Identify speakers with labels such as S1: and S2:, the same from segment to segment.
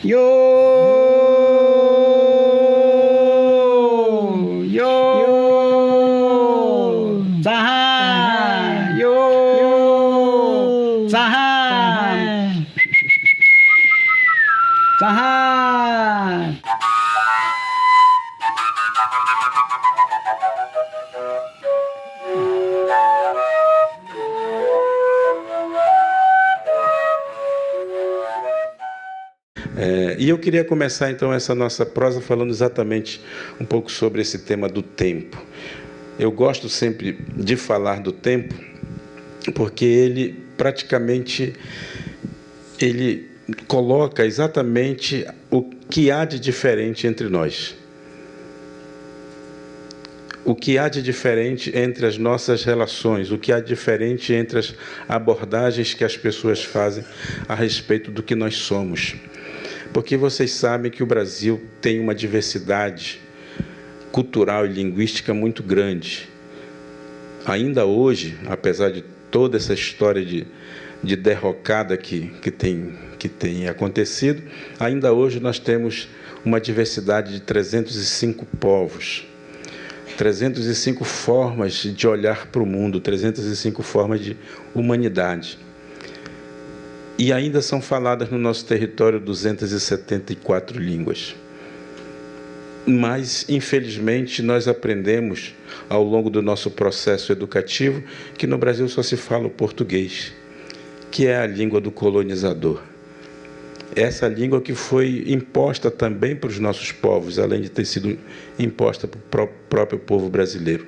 S1: Yo, yo, saha, yo, saha, saha.
S2: E eu queria começar então essa nossa prosa falando exatamente um pouco sobre esse tema do tempo. Eu gosto sempre de falar do tempo porque ele praticamente coloca exatamente o que há de diferente entre nós. O que há de diferente entre as nossas relações, o que há de diferente entre as abordagens que as pessoas fazem a respeito do que nós somos. Porque vocês sabem que o Brasil tem uma diversidade cultural e linguística muito grande. Ainda hoje, apesar de toda essa história de derrocada que tem acontecido, ainda hoje nós temos uma diversidade de 305 povos, 305 formas de olhar para o mundo, 305 formas de humanidade. E ainda são faladas no nosso território 274 línguas. Mas, infelizmente, nós aprendemos, ao longo do nosso processo educativo, que no Brasil só se fala o português, que é a língua do colonizador. Essa língua que foi imposta também para os nossos povos, além de ter sido imposta para o próprio povo brasileiro.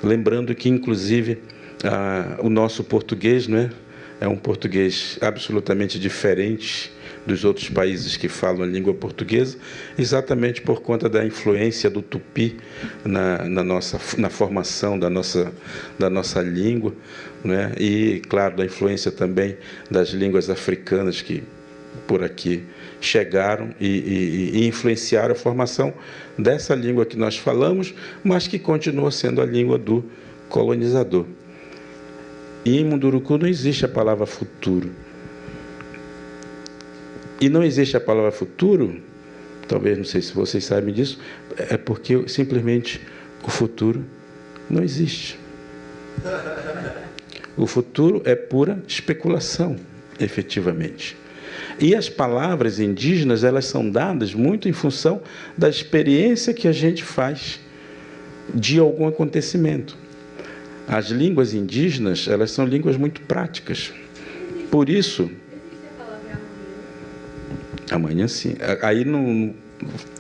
S2: Lembrando que, inclusive, o nosso português, não é? É um português absolutamente diferente dos outros países que falam a língua portuguesa, exatamente por conta da influência do tupi na formação da nossa língua, né? E, claro, da influência também das línguas africanas que por aqui chegaram e influenciaram a formação dessa língua que nós falamos, mas que continua sendo a língua do colonizador. E em Munduruku não existe a palavra futuro. E não existe a palavra futuro, talvez, não sei se vocês sabem disso, é porque simplesmente o futuro não existe. O futuro é pura especulação, efetivamente. E as palavras indígenas, elas são dadas muito em função da experiência que a gente faz de algum acontecimento. As línguas indígenas, elas são línguas muito práticas. Por isso...
S3: Existe a palavra
S2: amanhã, sim. Aí não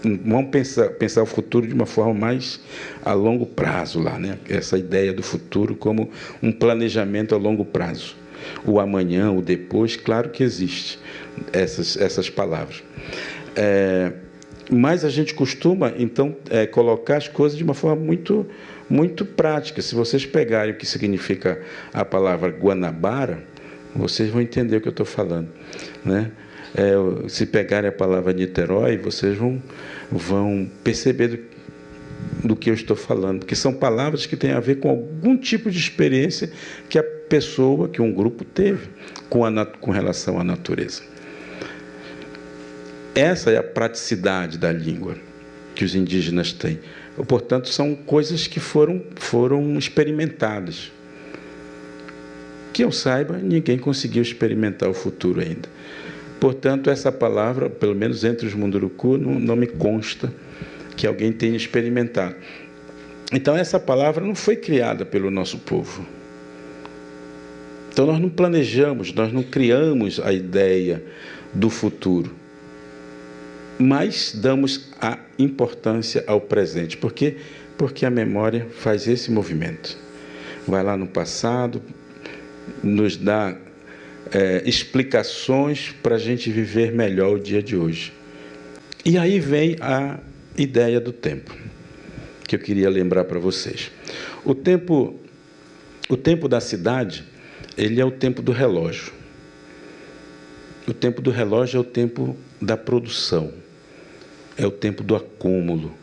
S2: vamos pensar o futuro de uma forma mais a longo prazo lá, né? Essa ideia do futuro como um planejamento a longo prazo. O amanhã, o depois, claro que existe essas palavras. Mas a gente costuma, então, colocar as coisas de uma forma muito prática. Se vocês pegarem o que significa a palavra Guanabara, vocês vão entender o que eu estou falando, né? Se pegarem a palavra Niterói, vocês vão perceber do que eu estou falando, porque são palavras que têm a ver com algum tipo de experiência que a pessoa, que um grupo teve com relação à natureza. Essa é a praticidade da língua que os indígenas têm. Portanto, são coisas que foram experimentadas. Que eu saiba, ninguém conseguiu experimentar o futuro ainda. Portanto, essa palavra, pelo menos entre os Munduruku, não me consta que alguém tenha experimentado. Então, essa palavra não foi criada pelo nosso povo. Então, nós não planejamos, nós não criamos a ideia do futuro, mas damos a importância ao presente. Por quê? Porque a memória faz esse movimento. Vai lá no passado, nos dá explicações para a gente viver melhor o dia de hoje. E aí vem a ideia do tempo, que eu queria lembrar para vocês. O tempo da cidade, ele é o tempo do relógio. O tempo do relógio é o tempo da produção, é o tempo do acúmulo,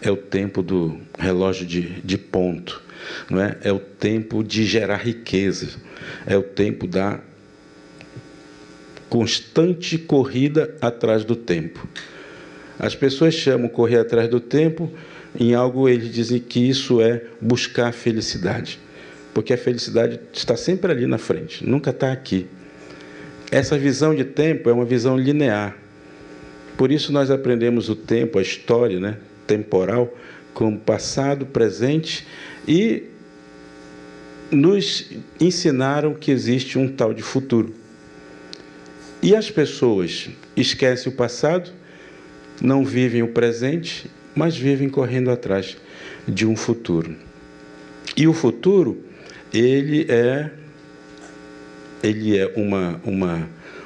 S2: é o tempo do relógio de ponto, não é? É o tempo de gerar riqueza, é o tempo da constante corrida atrás do tempo. As pessoas chamam correr atrás do tempo, em algo eles dizem que isso é buscar a felicidade, porque a felicidade está sempre ali na frente, nunca está aqui. Essa visão de tempo é uma visão linear. Por isso nós aprendemos o tempo, a história, né, temporal, como passado, presente, e nos ensinaram que existe um tal de futuro. E as pessoas esquecem o passado, não vivem o presente, mas vivem correndo atrás de um futuro. E o futuro, ele é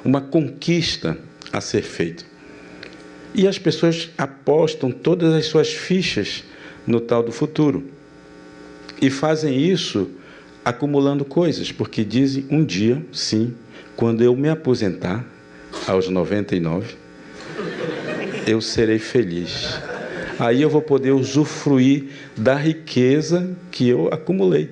S2: uma conquista a ser feita. E as pessoas apostam todas as suas fichas no tal do futuro. E fazem isso acumulando coisas, porque dizem, um dia, sim, quando eu me aposentar, aos 99, eu serei feliz. Aí eu vou poder usufruir da riqueza que eu acumulei.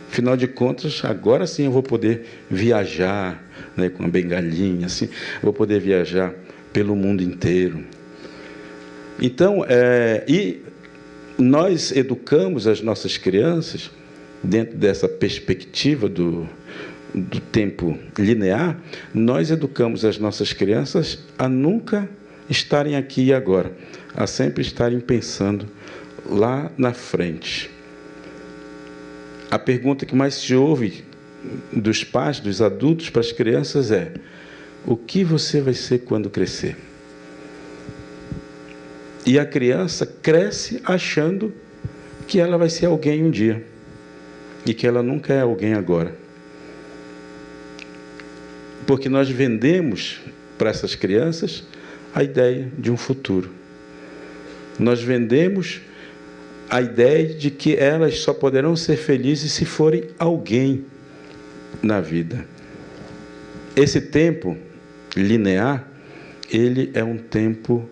S2: Afinal de contas, agora sim eu vou poder viajar, né, com uma bengalinha, assim, vou poder viajar pelo mundo inteiro. Então, e nós educamos as nossas crianças, dentro dessa perspectiva do tempo linear, nós educamos as nossas crianças a nunca estarem aqui e agora, a sempre estarem pensando lá na frente. A pergunta que mais se ouve dos pais, dos adultos para as crianças é: o que você vai ser quando crescer? E a criança cresce achando que ela vai ser alguém um dia e que ela nunca é alguém agora. Porque nós vendemos para essas crianças a ideia de um futuro. Nós vendemos a ideia de que elas só poderão ser felizes se forem alguém na vida. Esse tempo linear, ele é um tempo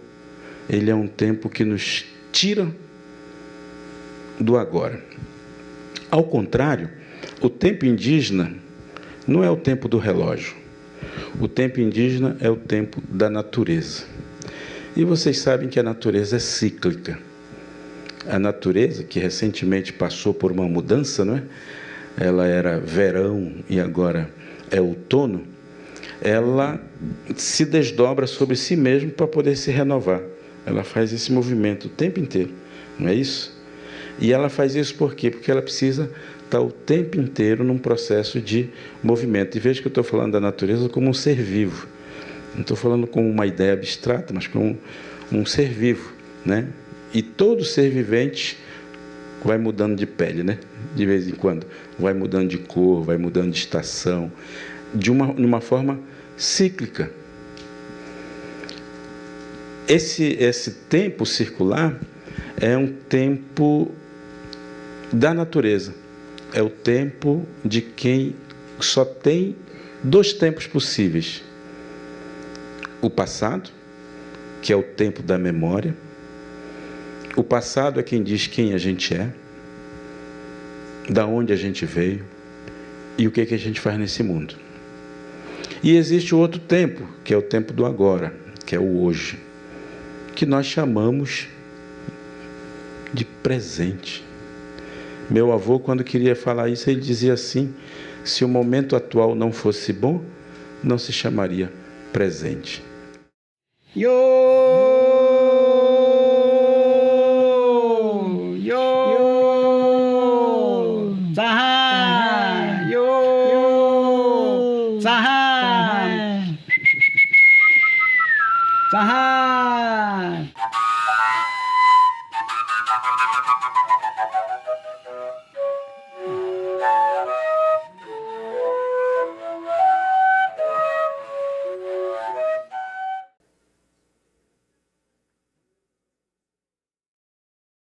S2: que nos tira do agora. Ao contrário, o tempo indígena não é o tempo do relógio. O tempo indígena é o tempo da natureza. E vocês sabem que a natureza é cíclica. A natureza, que recentemente passou por uma mudança, não é? Ela era verão e agora é outono. Ela se desdobra sobre si mesma para poder se renovar. Ela faz esse movimento o tempo inteiro, não é isso? E ela faz isso por quê? Porque ela precisa estar o tempo inteiro num processo de movimento. E veja que eu estou falando da natureza como um ser vivo. Não estou falando como uma ideia abstrata, mas como um ser vivo, né? E todo ser vivente vai mudando de pele, né? De vez em quando. Vai mudando de cor, vai mudando de estação, de uma forma cíclica. Esse tempo circular é um tempo da natureza. É o tempo de quem só tem dois tempos possíveis. O passado, que é o tempo da memória. O passado é quem diz quem a gente é, da onde a gente veio e o que a gente faz nesse mundo. E existe o outro tempo, que é o tempo do agora, que é o hoje, que nós chamamos de presente. Meu avô, quando queria falar isso, ele dizia assim: se o momento atual não fosse bom, não se chamaria presente.
S1: Sahar.